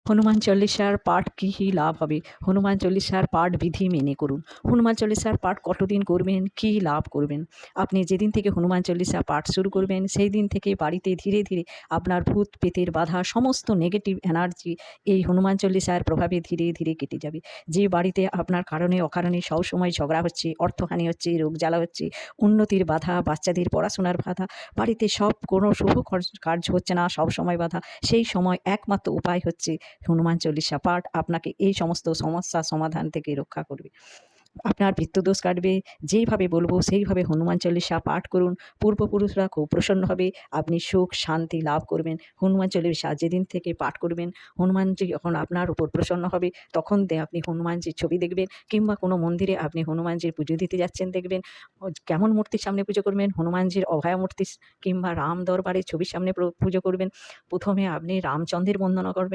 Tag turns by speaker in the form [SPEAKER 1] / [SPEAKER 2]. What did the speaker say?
[SPEAKER 1] হনুমান চল্লিশার পাঠ কী লাভ হবে? হনুমান চল্লিশার পাঠ বিধি মেনে করুন। হনুমান চল্লিশার পাঠ কতদিন করবেন, কী লাভ করবেন? আপনি যেদিন থেকে হনুমান চল্লিশা পাঠ শুরু করবেন সেই দিন থেকে বাড়িতে ধীরে ধীরে আপনার ভূত পেতের বাধা সমস্ত নেগেটিভ এনার্জি এই হনুমান চল্লিশার প্রভাবে ধীরে ধীরে কেটে যাবে। যে বাড়িতে আপনার কারণে অকারণে সবসময় ঝগড়া হচ্ছে, অর্থহানি হচ্ছে, রোগ জ্বালা হচ্ছে, উন্নতির বাধা, বাচ্চাদের পড়াশোনার বাধা, বাড়িতে সব কোনো শুভ কার্য হচ্ছে না, সব সময় বাধা, সেই সময় একমাত্র উপায় হচ্ছে হনুমান চল্লিশা পাঠ আপনাকে এই সমস্ত সমস্যা সমাধান থেকে রক্ষা করবে। আপনার পিতৃদোষ কাটবে। যেইভাবে বলবো সেইভাবে হনুমান চল্লিশা পাঠ করুন। পূর্বপুরুষরা খুব প্রসন্ন হবে। আপনি সুখ শান্তি লাভ করবেন। হনুমান চল্লিশা যেদিন থেকে পাঠ করবেন, হনুমানজি যখন আপনার উপর প্রসন্ন হবে তখন আপনি হনুমানজির ছবি দেখবেন, কিংবা কোনো মন্দিরে আপনি হনুমানজির পুজো দিতে যাচ্ছেন দেখবেন কেমন মূর্তির সামনে পুজো করবেন, হনুমানজির অভয়া মূর্তি কিংবা রাম দরবারের ছবির সামনে পুজো করবেন। প্রথমে আপনি রামচন্দ্রের বন্দনা করবেন।